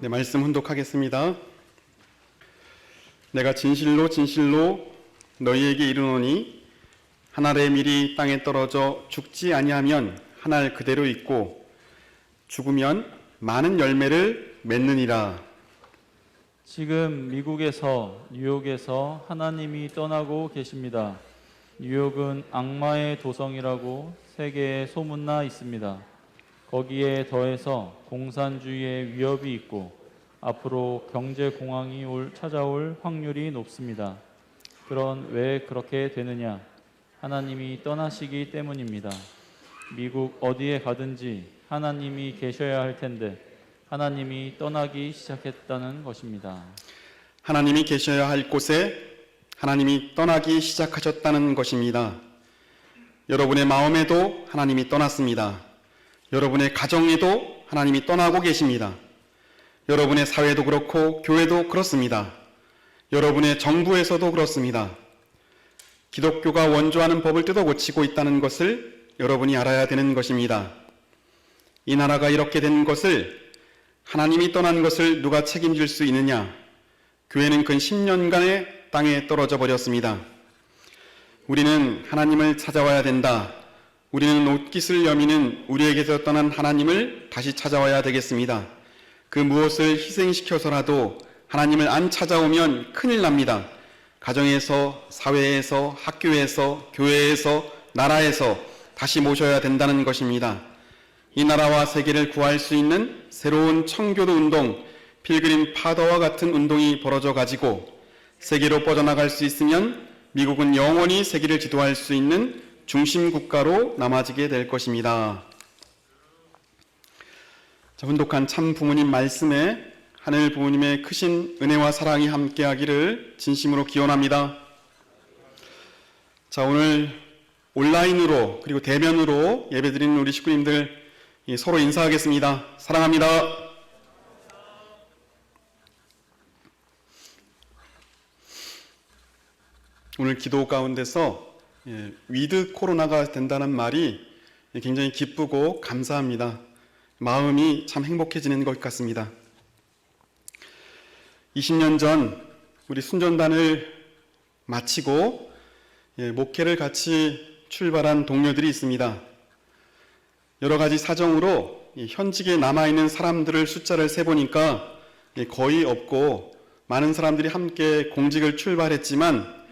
네, 말씀 훈독하겠습니다. 내가 진실로 진실로 너희에게 이르노니 한 알의 밀이 땅에 떨어져 죽지 아니하면 한 알 그대로 있고 죽으면 많은 열매를 맺느니라. 지금 미국에서 뉴욕에서 하나님이 떠나고 계십니다. 뉴욕은 악마의 도성이라고 세계에 소문나 있습니다. 거기에 더해서 공산주의의 위협이 있고 앞으로 경제공황이 찾아올 확률이 높습니다. 그런 왜 그렇게 되느냐? 하나님이 떠나시기 때문입니다. 미국 어디에 가든지 하나님이 계셔야 할 텐데 하나님이 떠나기 시작했다는 것입니다. 하나님이 계셔야 할 곳에 하나님이 떠나기 시작하셨다는 것입니다. 여러분의 마음에도 하나님이 떠났습니다. 여러분의 가정에도 하나님이 떠나고 계십니다. 여러분의 사회도 그렇고 교회도 그렇습니다. 여러분의 정부에서도 그렇습니다. 기독교가 원조하는 법을 뜯어고치고 있다는 것을 여러분이 알아야 되는 것입니다. 이 나라가 이렇게 된 것을, 하나님이 떠난 것을 누가 책임질 수 있느냐? 교회는 근 10년간의 땅에 떨어져 버렸습니다. 우리는 하나님을 찾아와야 된다. 우리는 옷깃을 여미는 우리에게서 떠난 하나님을 다시 찾아와야 되겠습니다. 그 무엇을 희생시켜서라도 하나님을 안 찾아오면 큰일 납니다. 가정에서, 사회에서, 학교에서, 교회에서, 나라에서 다시 모셔야 된다는 것입니다. 이 나라와 세계를 구할 수 있는 새로운 청교도 운동, 필그림 파더와 같은 운동이 벌어져 가지고 세계로 뻗어나갈 수 있으면 미국은 영원히 세계를 지도할 수 있는 중심 국가로 남아지게 될 것입니다. 자, 훈독한 참 부모님 말씀에 하늘 부모님의 크신 은혜와 사랑이 함께하기를 진심으로 기원합니다. 자, 오늘 온라인으로 그리고 대면으로 예배드리는 우리 식구님들 서로 인사하겠습니다. 사랑합니다. 오늘 기도 가운데서 위드 코로나가 된다는 말이 굉장히 기쁘고 감사합니다. 마음이 참 행복해지는 것 같습니다. 20년 전 우리 순전단을 마치고 목회를 같이 출발한 동료들이 있습니다. 여러 가지 사정으로 현직에 남아있는 사람들을 숫자를 세보니까 거의 없고 많은 사람들이 함께 공직을 출발했지만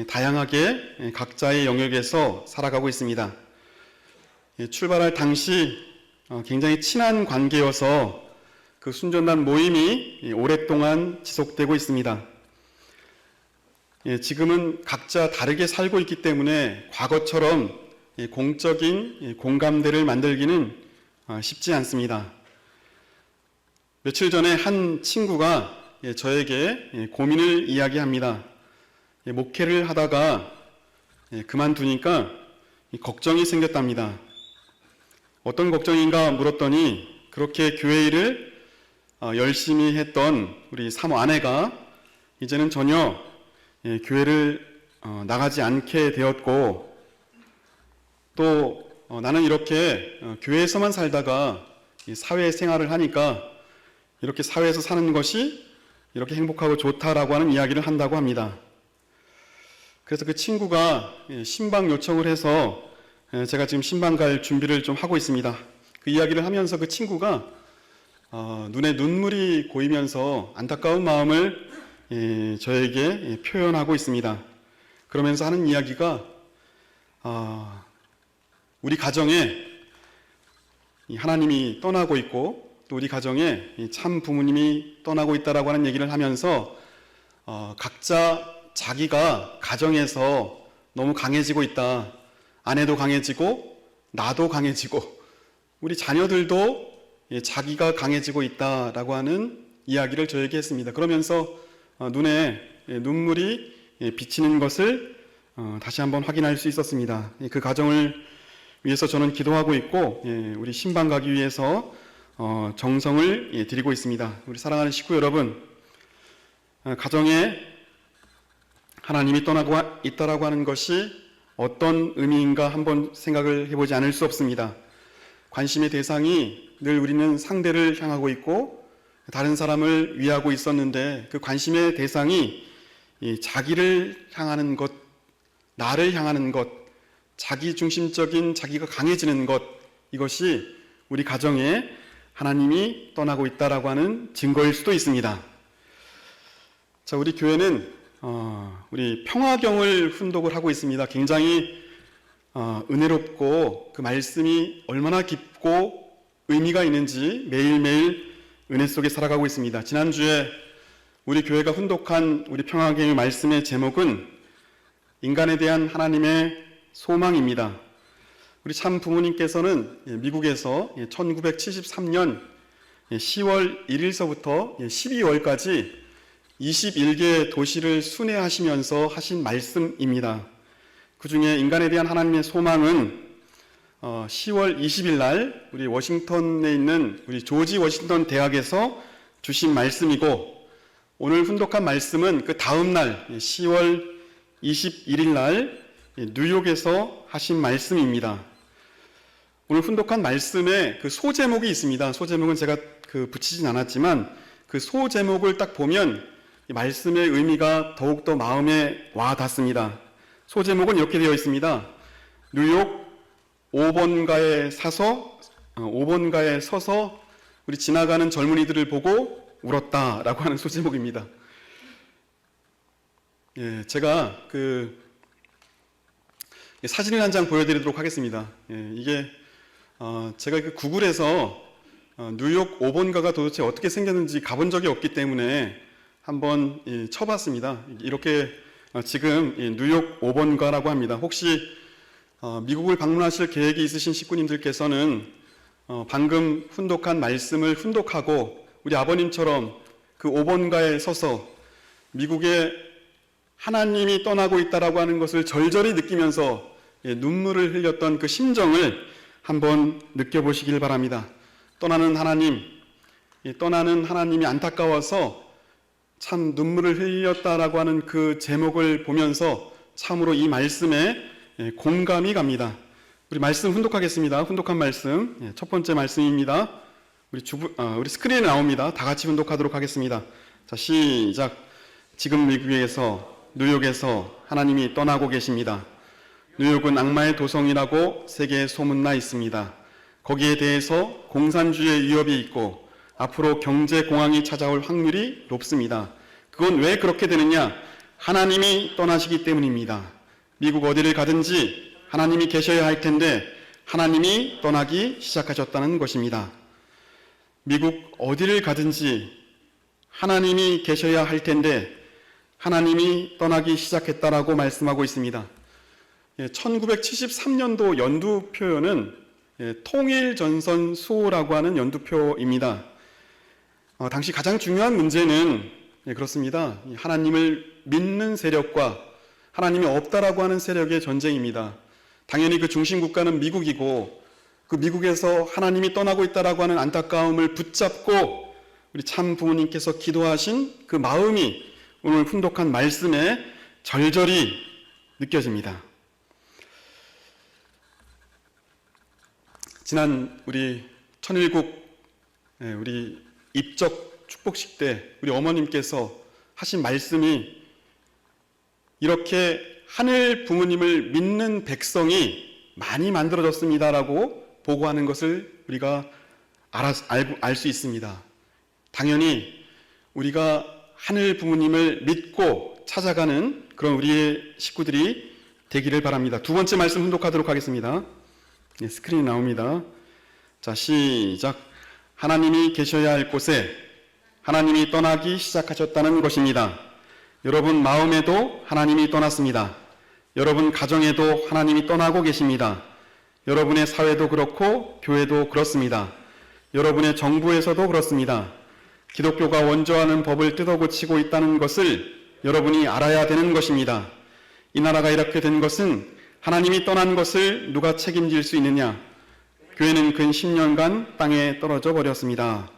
다양하게 각자의 영역에서 살아가고 있습니다. 출발할 당시 굉장히 친한 관계여서 그 순전단 모임이 오랫동안 지속되고 있습니다. 지금은 각자 다르게 살고 있기 때문에 과거처럼 공적인 공감대를 만들기는 쉽지 않습니다. 며칠 전에 한 친구가 저에게 고민을 이야기합니다. 목회를 하다가 그만두니까 걱정이 생겼답니다. 어떤 걱정인가 물었더니 그렇게 교회 일을 열심히 했던 우리 사모 아내가 이제는 전혀 교회를 나가지 않게 되었고 또 나는 이렇게 교회에서만 살다가 사회생활을 하니까 이렇게 사회에서 사는 것이 이렇게 행복하고 좋다라고 하는 이야기를 한다고 합니다. 그래서 그 친구가 신방 요청을 해서 제가 지금 신방 갈 준비를 좀 하고 있습니다. 그 이야기를 하면서 그 친구가 눈에 눈물이 고이면서 안타까운 마음을 저에게 표현하고 있습니다. 그러면서 하는 이야기가 우리 가정에 하나님이 떠나고 있고 또 우리 가정에 참 부모님이 떠나고 있다라고 하는 얘기를 하면서 각자 자기가 가정에서 너무 강해지고 있다. 아내도 강해지고 나도 강해지고 우리 자녀들도 자기가 강해지고 있다라고 하는 이야기를 저에게 했습니다. 그러면서 눈에 눈물이 비치는 것을 다시 한번 확인할 수 있었습니다. 그 가정을 위해서 저는 기도하고 있고 우리 신방 가기 위해서 정성을 드리고 있습니다. 우리 사랑하는 식구 여러분, 가정에 하나님이 떠나고 있다라고 하는 것이 어떤 의미인가 한번 생각을 해보지 않을 수 없습니다. 관심의 대상이 늘 우리는 상대를 향하고 있고 다른 사람을 위하고 있었는데 그 관심의 대상이 이 자기를 향하는 것, 나를 향하는 것, 자기 중심적인 자기가 강해지는 것, 이것이 우리 가정에 하나님이 떠나고 있다라고 하는 증거일 수도 있습니다. 자, 우리 교회는 우리 평화경을 훈독을 하고 있습니다. 굉장히 은혜롭고 그 말씀이 얼마나 깊고 의미가 있는지 매일매일 은혜 속에 살아가고 있습니다. 지난주에 우리 교회가 훈독한 우리 평화경의 말씀의 제목은 인간에 대한 하나님의 소망입니다. 우리 참 부모님께서는 미국에서 1973년 10월 1일서부터 12월까지 21개 도시를 순회하시면서 하신 말씀입니다. 그 중에 인간에 대한 하나님의 소망은 10월 20일 날 우리 워싱턴에 있는 우리 조지 워싱턴 대학에서 주신 말씀이고, 오늘 훈독한 말씀은 그 다음 날 10월 21일 날 뉴욕에서 하신 말씀입니다. 오늘 훈독한 말씀에 그 소제목이 있습니다. 소제목은 제가 붙이진 않았지만 그 소제목을 딱 보면 이 말씀의 의미가 더욱더 마음에 와 닿습니다. 소제목은 이렇게 되어 있습니다. 뉴욕 5번가에 서서 우리 지나가는 젊은이들을 보고 울었다라고 하는 소제목입니다. 예, 제가 사진을 한 장 보여드리도록 하겠습니다. 예, 이게 제가 구글에서 뉴욕 5번가가 도대체 어떻게 생겼는지 가본 적이 없기 때문에 한번 쳐봤습니다. 이렇게 지금 뉴욕 5번가라고 합니다. 혹시 미국을 방문하실 계획이 있으신 식구님들께서는 방금 훈독한 말씀을 훈독하고 우리 아버님처럼 그 5번가에 서서 미국의 하나님이 떠나고 있다라고 하는 것을 절절히 느끼면서 눈물을 흘렸던 그 심정을 한번 느껴보시길 바랍니다. 떠나는 하나님이 안타까워서 참 눈물을 흘렸다라고 하는 그 제목을 보면서 참으로 이 말씀에 공감이 갑니다. 우리 말씀 훈독하겠습니다. 훈독한 말씀, 첫 번째 말씀입니다. 우리 스크린에 나옵니다. 다 같이 훈독하도록 하겠습니다. 자, 시작. 지금 미국에서, 뉴욕에서 하나님이 떠나고 계십니다. 뉴욕은 악마의 도성이라고 세계에 소문나 있습니다. 거기에 대해서 공산주의의 위협이 있고 앞으로 경제 공황이 찾아올 확률이 높습니다. 그건 왜 그렇게 되느냐? 하나님이 떠나시기 때문입니다. 미국 어디를 가든지 하나님이 계셔야 할 텐데 하나님이 떠나기 시작하셨다는 것입니다. 미국 어디를 가든지 하나님이 계셔야 할 텐데 하나님이 떠나기 시작했다라고 말씀하고 있습니다. 1973년도 연두표는 통일전선 수호라고 하는 연두표입니다. 당시 가장 중요한 문제는 그렇습니다. 하나님을 믿는 세력과 하나님이 없다라고 하는 세력의 전쟁입니다. 당연히 그 중심 국가는 미국이고 그 미국에서 하나님이 떠나고 있다라고 하는 안타까움을 붙잡고 우리 참 부모님께서 기도하신 그 마음이 오늘 훈독한 말씀에 절절히 느껴집니다. 지난 우리 천일국 우리 입적 축복식 때 우리 어머님께서 하신 말씀이 이렇게 하늘 부모님을 믿는 백성이 많이 만들어졌습니다라고 보고하는 것을 우리가 알 수 있습니다. 당연히 우리가 하늘 부모님을 믿고 찾아가는 그런 우리의 식구들이 되기를 바랍니다. 두 번째 말씀 훈독하도록 하겠습니다. 스크린이 나옵니다. 자, 시작. 하나님이 계셔야 할 곳에 하나님이 떠나기 시작하셨다는 것입니다. 여러분 마음에도 하나님이 떠났습니다. 여러분 가정에도 하나님이 떠나고 계십니다. 여러분의 사회도 그렇고 교회도 그렇습니다. 여러분의 정부에서도 그렇습니다. 기독교가 원조하는 법을 뜯어고치고 있다는 것을 여러분이 알아야 되는 것입니다. 이 나라가 이렇게 된 것은 하나님이 떠난 것을 누가 책임질 수 있느냐? 교회는 근 10년간 땅에 떨어져 버렸습니다.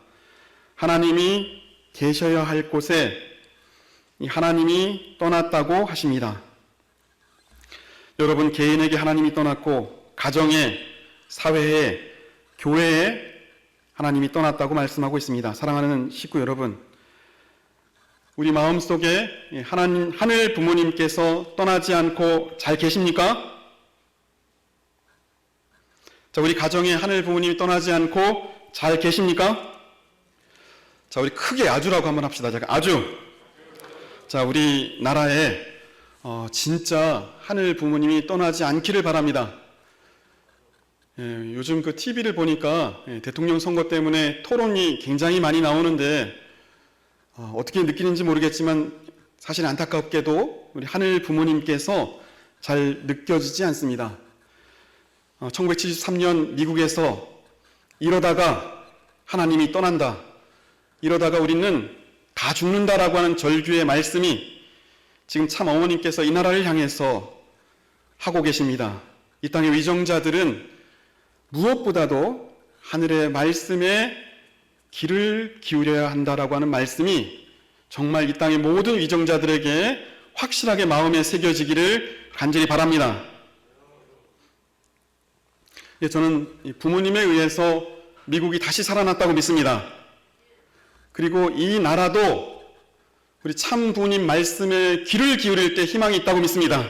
하나님이 계셔야 할 곳에 하나님이 떠났다고 하십니다. 여러분 개인에게 하나님이 떠났고 가정에, 사회에, 교회에 하나님이 떠났다고 말씀하고 있습니다. 사랑하는 식구 여러분, 우리 마음속에 하늘 부모님께서 떠나지 않고 잘 계십니까? 자, 우리 가정에 하늘 부모님이 떠나지 않고 잘 계십니까? 자, 우리 크게 아주라고 한번 합시다. 잠깐, 아주. 자, 우리 나라에 진짜 하늘 부모님이 떠나지 않기를 바랍니다. 요즘 그 TV를 보니까 대통령 선거 때문에 토론이 굉장히 많이 나오는데 어떻게 느끼는지 모르겠지만 사실 안타깝게도 우리 하늘 부모님께서 잘 느껴지지 않습니다. 1973년 미국에서 이러다가 하나님이 떠난다, 이러다가 우리는 다 죽는다라고 하는 절규의 말씀이 지금 참 어머님께서 이 나라를 향해서 하고 계십니다. 이 땅의 위정자들은 무엇보다도 하늘의 말씀에 귀를 기울여야 한다라고 하는 말씀이 정말 이 땅의 모든 위정자들에게 확실하게 마음에 새겨지기를 간절히 바랍니다. 저는 부모님에 의해서 미국이 다시 살아났다고 믿습니다. 그리고 이 나라도 우리 참 부모님 말씀에 귀를 기울일 때 희망이 있다고 믿습니다.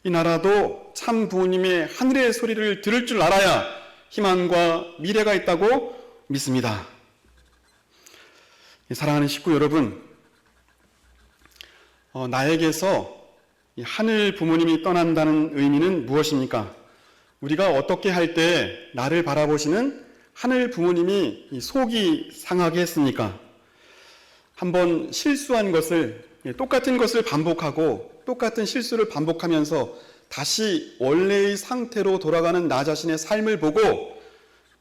이 나라도 참 부모님의 하늘의 소리를 들을 줄 알아야 희망과 미래가 있다고 믿습니다. 사랑하는 식구 여러분, 나에게서 하늘 부모님이 떠난다는 의미는 무엇입니까? 우리가 어떻게 할 때 나를 바라보시는 하늘 부모님이 속이 상하게 했습니까? 한번 실수한 것을, 똑같은 것을 반복하고 똑같은 실수를 반복하면서 다시 원래의 상태로 돌아가는 나 자신의 삶을 보고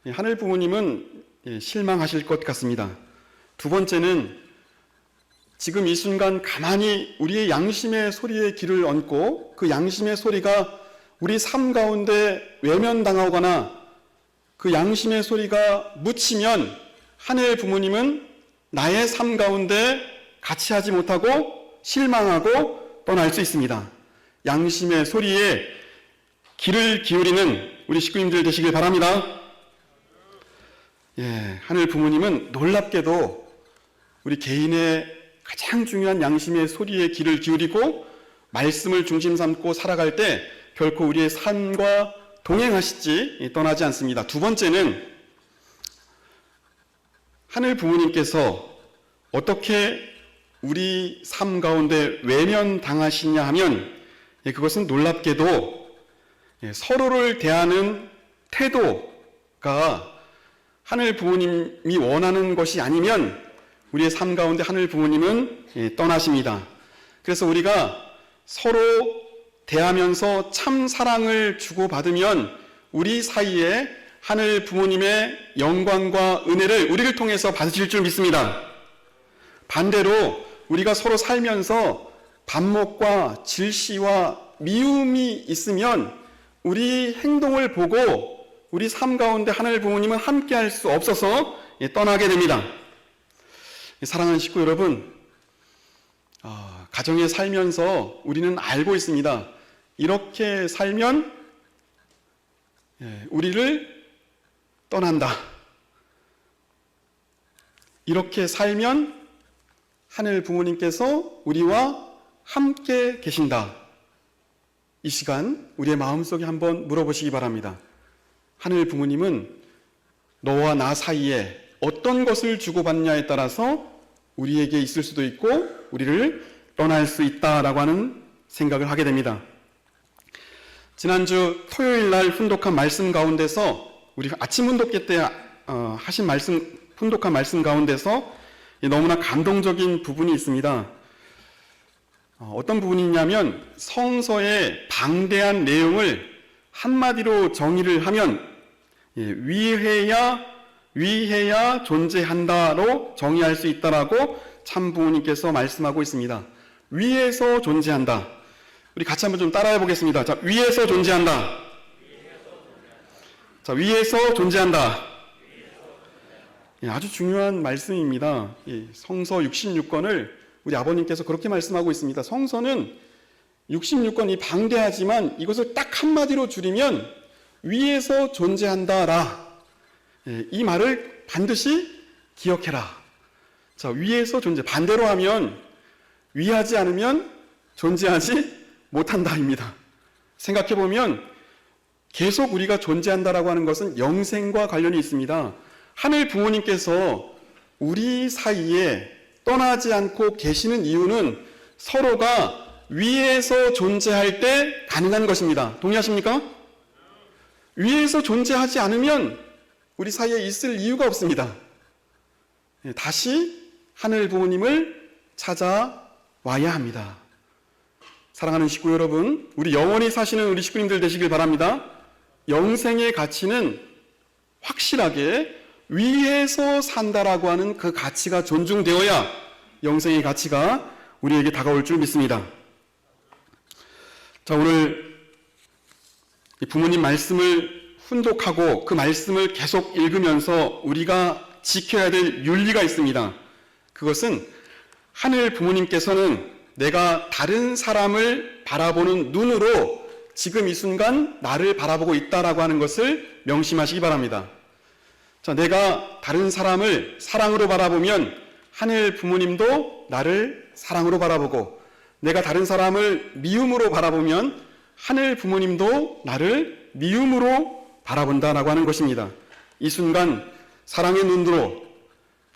하늘 부모님은 실망하실 것 같습니다. 두 번째는 지금 이 순간 가만히 우리의 양심의 소리에 귀를 얹고 그 양심의 소리가 우리 삶 가운데 외면당하거나 그 양심의 소리가 묻히면 하늘 부모님은 나의 삶 가운데 같이 하지 못하고 실망하고 떠날 수 있습니다. 양심의 소리에 귀를 기울이는 우리 식구님들 되시길 바랍니다. 하늘 부모님은 놀랍게도 우리 개인의 가장 중요한 양심의 소리에 귀를 기울이고 말씀을 중심 삼고 살아갈 때 결코 우리의 삶과 동행하시지 떠나지 않습니다. 두 번째는 하늘 부모님께서 어떻게 우리 삶 가운데 외면당하시냐 하면 그것은 놀랍게도 서로를 대하는 태도가 하늘 부모님이 원하는 것이 아니면 우리의 삶 가운데 하늘 부모님은 떠나십니다. 그래서 우리가 서로 대하면서 참 사랑을 주고받으면 우리 사이에 하늘 부모님의 영광과 은혜를 우리를 통해서 받으실 줄 믿습니다. 반대로 우리가 서로 살면서 반목과 질시와 미움이 있으면 우리 행동을 보고 우리 삶 가운데 하늘 부모님은 함께 할 수 없어서 떠나게 됩니다. 사랑하는 식구 여러분, 가정에 살면서 우리는 알고 있습니다. 이렇게 살면 우리를 떠난다. 이렇게 살면 하늘 부모님께서 우리와 함께 계신다. 이 시간 우리의 마음속에 한번 물어보시기 바랍니다. 하늘 부모님은 너와 나 사이에 어떤 것을 주고받냐에 따라서 우리에게 있을 수도 있고 우리를 떠날 수 있다라고 하는 생각을 하게 됩니다. 지난주 토요일 날 훈독한 말씀 가운데서 우리 아침 훈독회 때 하신 말씀, 훈독한 말씀 가운데서 너무나 감동적인 부분이 있습니다. 어떤 부분이냐면 성서의 방대한 내용을 한마디로 정의를 하면 위해야 존재한다로 정의할 수 있다라고 참 부모님께서 말씀하고 있습니다. 위에서 존재한다. 우리 같이 한번 좀 따라해 보겠습니다. 자, 위에서 존재한다. 자, 위에서 존재한다. 아주 중요한 말씀입니다. 성서 66권을 우리 아버님께서 그렇게 말씀하고 있습니다. 성서는 66권이 방대하지만 이것을 딱 한마디로 줄이면 위에서 존재한다라. 이 말을 반드시 기억해라. 자, 위에서 존재, 반대로 하면 위하지 않으면 존재하지 못한다입니다. 생각해 보면 계속 우리가 존재한다라고 하는 것은 영생과 관련이 있습니다. 하늘 부모님께서 우리 사이에 떠나지 않고 계시는 이유는 서로가 위에서 존재할 때 가능한 것입니다. 동의하십니까? 위에서 존재하지 않으면 우리 사이에 있을 이유가 없습니다. 다시 하늘 부모님을 찾아와야 합니다. 사랑하는 식구 여러분, 우리 영원히 사시는 우리 식구님들 되시길 바랍니다. 영생의 가치는 확실하게 위에서 산다라고 하는 그 가치가 존중되어야 영생의 가치가 우리에게 다가올 줄 믿습니다. 자, 오늘 부모님 말씀을 훈독하고 그 말씀을 계속 읽으면서 우리가 지켜야 될 윤리가 있습니다. 그것은 하늘 부모님께서는 내가 다른 사람을 바라보는 눈으로 지금 이 순간 나를 바라보고 있다라고 하는 것을 명심하시기 바랍니다. 자, 내가 다른 사람을 사랑으로 바라보면 하늘 부모님도 나를 사랑으로 바라보고, 내가 다른 사람을 미움으로 바라보면 하늘 부모님도 나를 미움으로 바라본다라고 하는 것입니다. 이 순간 사랑의 눈으로,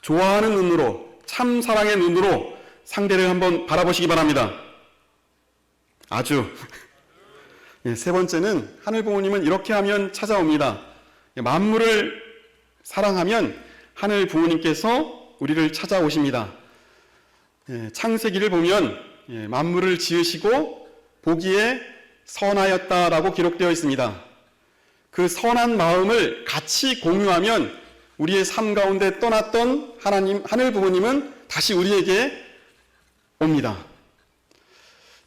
좋아하는 눈으로, 참 사랑의 눈으로 상대를 한번 바라보시기 바랍니다. 아주. 세 번째는 하늘 부모님은 이렇게 하면 찾아옵니다. 만물을 사랑하면 하늘 부모님께서 우리를 찾아오십니다. 창세기를 보면 만물을 지으시고 보기에 선하였다라고 기록되어 있습니다. 그 선한 마음을 같이 공유하면 우리의 삶 가운데 떠났던 하나님, 하늘 부모님은 다시 우리에게 옵니다.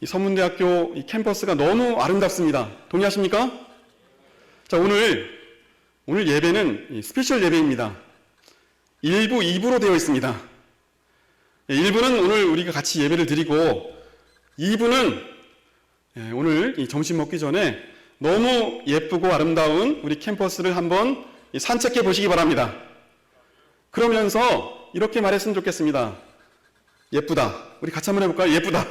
이 선문대학교 이 캠퍼스가 너무 아름답습니다. 동의하십니까? 자, 오늘 예배는 스페셜 예배입니다. 1부, 2부로 되어 있습니다. 1부는 오늘 우리가 같이 예배를 드리고, 2부는 오늘 이 점심 먹기 전에 너무 예쁘고 아름다운 우리 캠퍼스를 한번 산책해 보시기 바랍니다. 그러면서 이렇게 말했으면 좋겠습니다. 예쁘다. 우리 같이 한번 해볼까요? 예쁘다.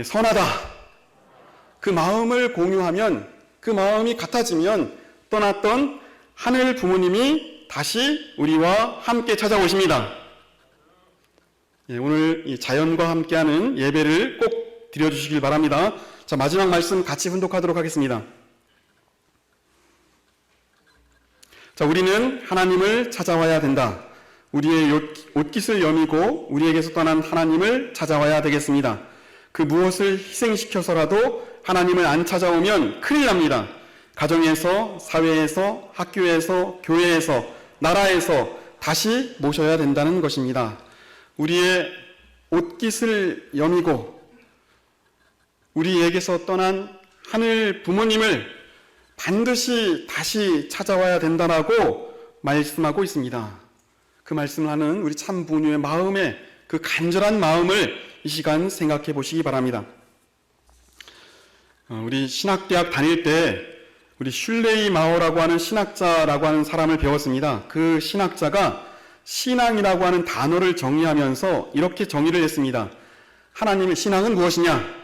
선하다. 그 마음을 공유하면, 그 마음이 같아지면 떠났던 하늘 부모님이 다시 우리와 함께 찾아오십니다. 오늘 이 자연과 함께하는 예배를 꼭 드려주시길 바랍니다. 자, 마지막 말씀 같이 훈독하도록 하겠습니다. 자, 우리는 하나님을 찾아와야 된다. 우리의 옷깃을 여미고 우리에게서 떠난 하나님을 찾아와야 되겠습니다. 그 무엇을 희생시켜서라도 하나님을 안 찾아오면 큰일 납니다. 가정에서, 사회에서, 학교에서, 교회에서, 나라에서 다시 모셔야 된다는 것입니다. 우리의 옷깃을 여미고 우리에게서 떠난 하늘 부모님을 반드시 다시 찾아와야 된다라고 말씀하고 있습니다. 그 말씀을 하는 우리 참 부모님의 마음에, 그 간절한 마음을 이 시간 생각해 보시기 바랍니다. 우리 신학대학 다닐 때 우리 슐레이 마오라고 하는 신학자라고 하는 사람을 배웠습니다. 그 신학자가 신앙이라고 하는 단어를 정의하면서 이렇게 정의를 했습니다. 하나님의 신앙은 무엇이냐?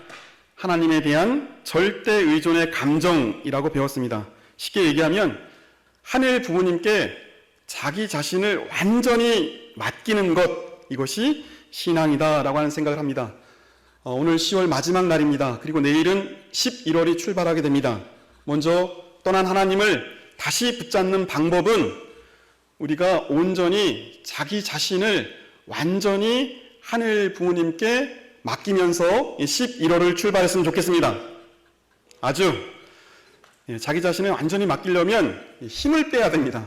하나님에 대한 절대 의존의 감정이라고 배웠습니다. 쉽게 얘기하면 하늘 부모님께 자기 자신을 완전히 맡기는 것, 이것이 신앙이다라고 하는 생각을 합니다. 오늘 10월 마지막 날입니다. 그리고 내일은 11월이 출발하게 됩니다. 먼저 떠난 하나님을 다시 붙잡는 방법은 우리가 온전히 자기 자신을 완전히 하늘 부모님께 맡기면서 11월을 출발했으면 좋겠습니다. 아주 자기 자신을 완전히 맡기려면 힘을 빼야 됩니다.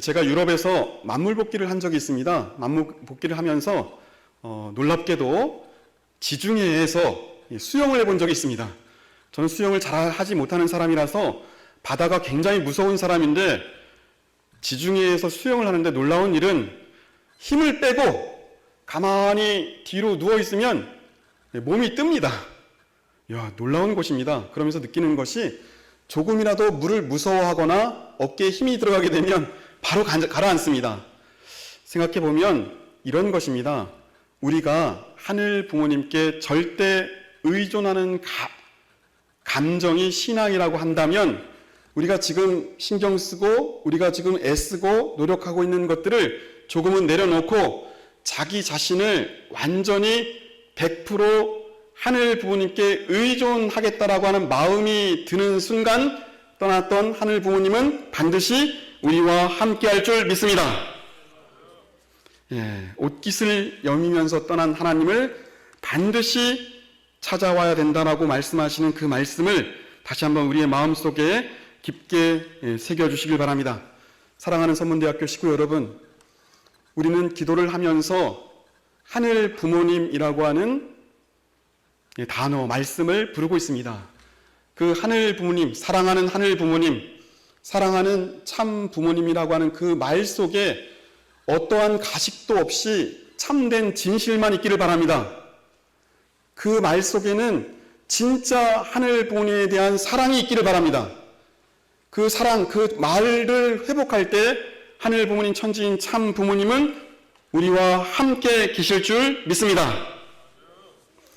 제가 유럽에서 만물복귀를 한 적이 있습니다. 만물복귀를 하면서 놀랍게도 지중해에서 수영을 해본 적이 있습니다. 저는 수영을 잘 하지 못하는 사람이라서 바다가 굉장히 무서운 사람인데, 지중해에서 수영을 하는데 놀라운 일은 힘을 빼고 가만히 뒤로 누워있으면 몸이 뜹니다. 이야, 놀라운 곳입니다. 그러면서 느끼는 것이 조금이라도 물을 무서워하거나 어깨에 힘이 들어가게 되면 바로 가라앉습니다. 생각해 보면 이런 것입니다. 우리가 하늘 부모님께 절대 의존하는 감정이 신앙이라고 한다면 우리가 지금 신경 쓰고 우리가 지금 애쓰고 노력하고 있는 것들을 조금은 내려놓고 자기 자신을 완전히 100% 하늘 부모님께 의존하겠다라고 하는 마음이 드는 순간 떠났던 하늘 부모님은 반드시 우리와 함께할 줄 믿습니다. 옷깃을 여미면서 떠난 하나님을 반드시 찾아와야 된다라고 말씀하시는 그 말씀을 다시 한번 우리의 마음속에 깊게 새겨주시길 바랍니다. 사랑하는 선문대학교 식구 여러분, 우리는 기도를 하면서 하늘 부모님이라고 하는 단어, 말씀을 부르고 있습니다. 그 하늘 부모님, 사랑하는 하늘 부모님, 사랑하는 참 부모님이라고 하는 그 말 속에 어떠한 가식도 없이 참된 진실만 있기를 바랍니다. 그 말 속에는 진짜 하늘 부모님에 대한 사랑이 있기를 바랍니다. 그 사랑, 그 말을 회복할 때 하늘 부모님, 천지인 참 부모님은 우리와 함께 계실 줄 믿습니다.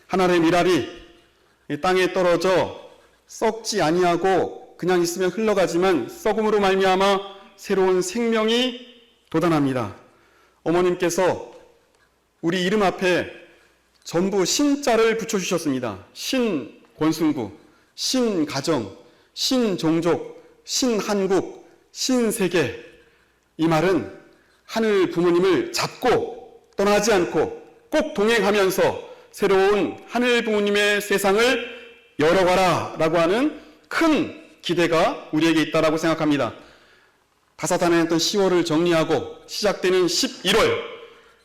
하늘의 밀알이 땅에 떨어져 썩지 아니하고 그냥 있으면 흘러가지만 썩음으로 말미암아 새로운 생명이 돋아납니다. 어머님께서 우리 이름 앞에 전부 신자를 붙여주셨습니다. 신권순구, 신가정, 신종족, 신한국, 신세계. 이 말은 하늘 부모님을 잡고 떠나지 않고 꼭 동행하면서 새로운 하늘 부모님의 세상을 열어가라 라고 하는 큰 기대가 우리에게 있다라고 생각합니다. 다사다난했던 10월을 정리하고 시작되는 11월,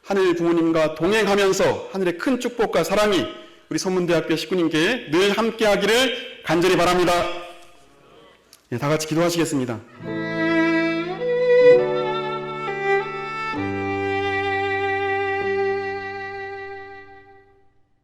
하늘 부모님과 동행하면서 하늘의 큰 축복과 사랑이 우리 선문대학교 식구님께 늘 함께하기를 간절히 바랍니다. 다 같이 기도하시겠습니다.